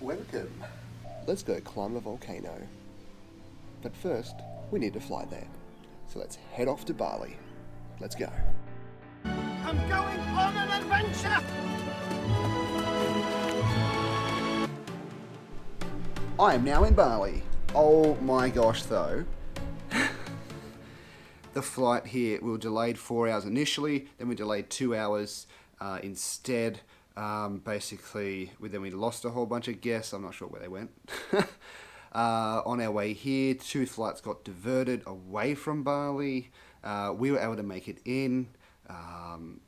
Welcome. Let's go climb a volcano. But first, we need to fly there. So let's head off to Bali. Let's go. I'm going on an adventure! I am now in Bali. Oh my gosh though. The flight here, we were delayed 4 hours initially, then we delayed 2 hours instead. Basically, then we lost a whole bunch of guests. I'm not sure where they went. On our way here, 2 flights got diverted away from Bali. We were able to make it in.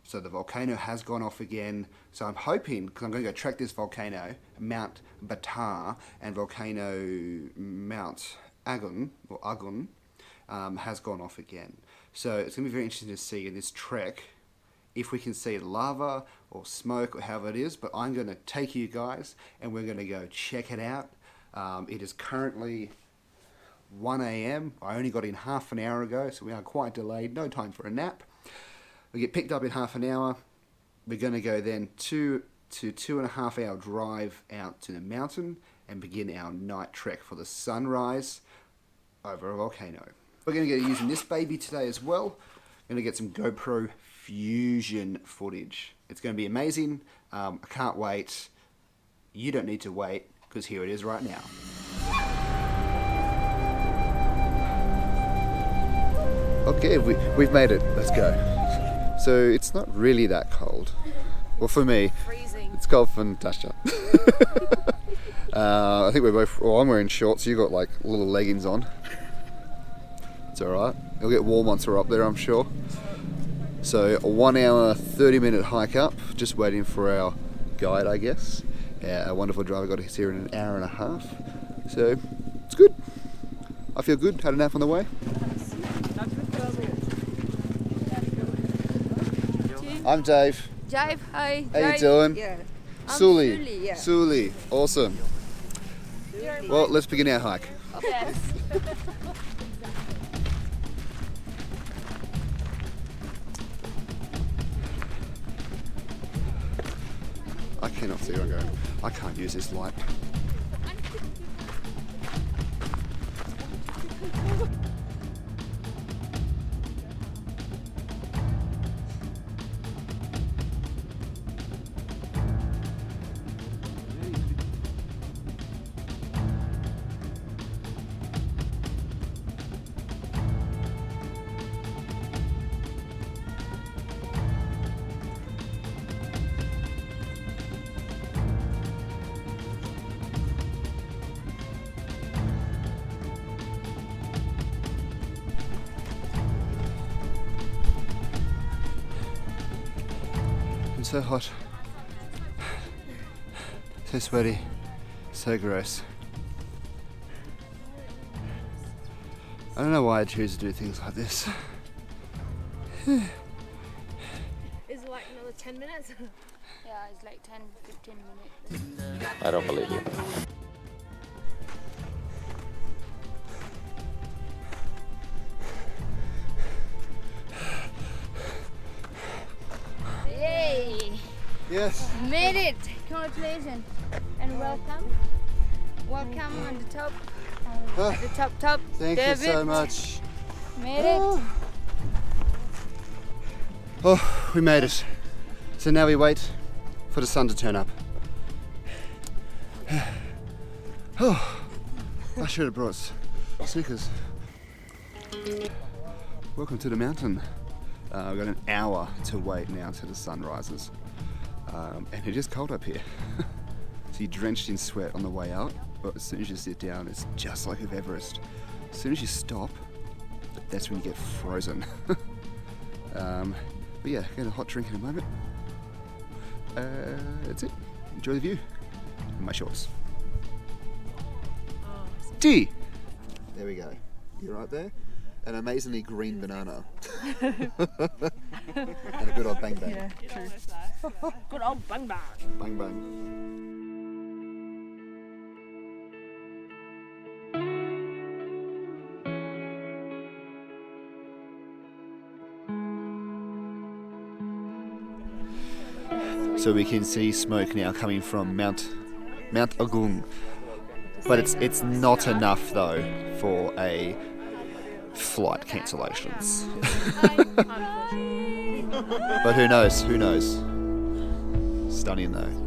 So the volcano has gone off again. So I'm hoping, because I'm going to go track this volcano, Mt Batur and volcano Mt Agung, or Agung, has gone off again. So it's going to be very interesting to see in this trek if we can see lava or smoke or however it is. But I'm going to take you guys and we're going to go check it out. It is currently 1 a.m. I only got in half an hour ago, so we are quite delayed. No time for a nap. We get picked up in half an hour. We're going to go then 2 to 2.5 hour drive out to the mountain and begin our night trek for the sunrise over a volcano. We're going to get using this baby today as well. Going to get some GoPro Fusion footage. It's going to be amazing. I can't wait. You don't need to wait, because here it is right now. Okay, we've made it. Let's go. So it's not really that cold. Well, for me, freezing. It's cold for Natasha. I think we're both. Well, I'm wearing shorts. So you got like little leggings on. It's all right. It'll get warm once we're up there, I'm sure. So a 1 hour, 30-minute hike up. Just waiting for our guide, I guess. Our wonderful driver got us here in an hour and a half. So it's good. I feel good. Had a nap on the way. I'm Dave. Dave, hi. How you doing? Yeah. Suli. Suli, yeah. Suli. Awesome. Well, let's begin our hike. Yes. I cannot see where I'm going. I can't use this light. So hot, so sweaty, so gross. I don't know why I choose to do things like this. Is it like another 10 minutes? Yeah, it's like 10-15 minutes. I don't believe you. Yay! Yes. Made it! Congratulations and welcome. Welcome on the top. At the top. Thank David. you so much. Made it. Oh, we made it. So now we wait for the sun to turn up. Oh, I should have brought sneakers. Welcome to the mountain. We've got an hour to wait now till the sun rises. And it is cold up here. So you're drenched in sweat on the way out, but as soon as you sit down, it's just like Everest. As soon as you stop, that's when you get frozen. But yeah, get a hot drink in a moment. That's it. Enjoy the view. In my shorts. Tea! There we go. You're right there. An amazingly green banana. And a good old bang bang. Yeah, true. Good old bang bang. Bang bang. So we can see smoke now coming from Mt Mt Agung. But it's not enough though for a flight cancellations. But who knows? Who knows? Stunning though.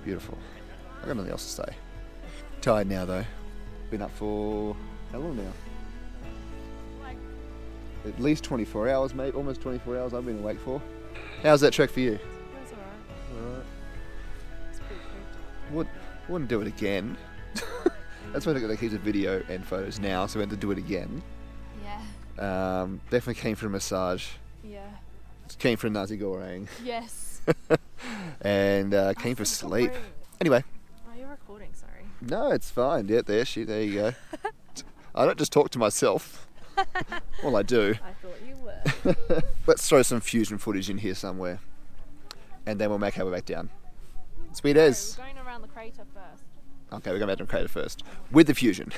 Beautiful. I got nothing else to say. Tired now though. Been up for how long now? At least 24 hours, mate. Almost 24 hours I've been awake for. How's that trek for you? That's alright. Alright. It's pretty cute. Wouldn't do it again. That's why they keep the video and photos now, so we had to do it again. Yeah. Definitely came for a massage. Yeah. Came for a nasi goreng. Yes. And came for sleep. Anyway. Oh, you're recording, sorry. No, it's fine. Yeah, there you go. I don't just talk to myself. Well, I do. I thought you were. Let's throw some Fusion footage in here somewhere. And then we'll make our way back down. Sweet as. We're going around the crater first. Okay, we're going back to the crater first. With the Fusion.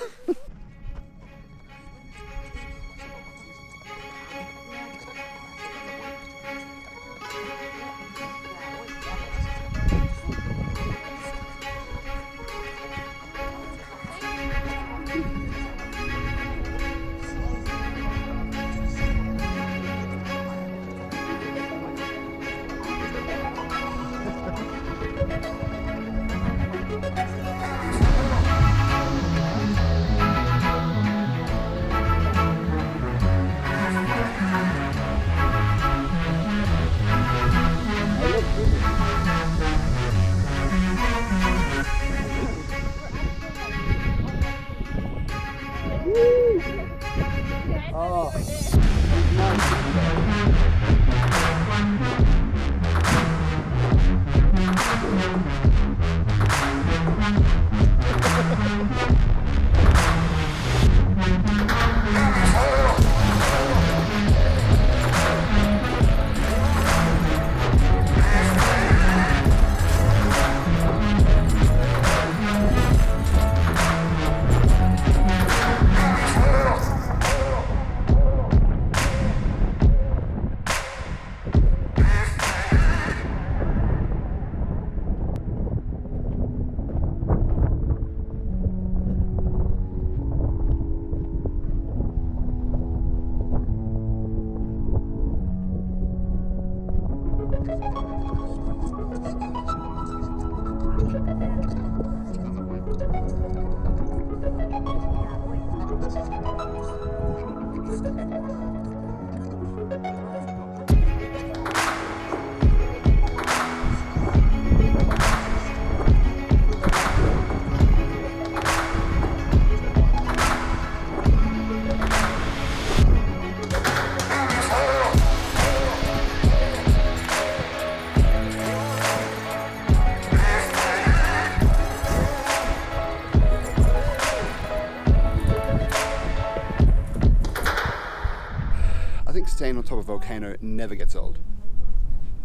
Staying on top of Volcano never gets old.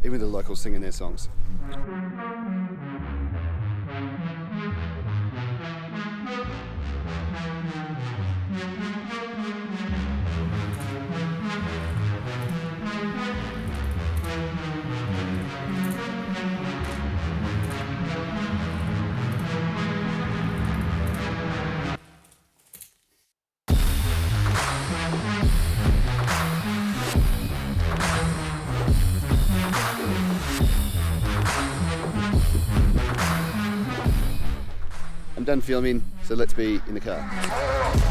Even the locals singing their songs. done filming, so let's be in the car.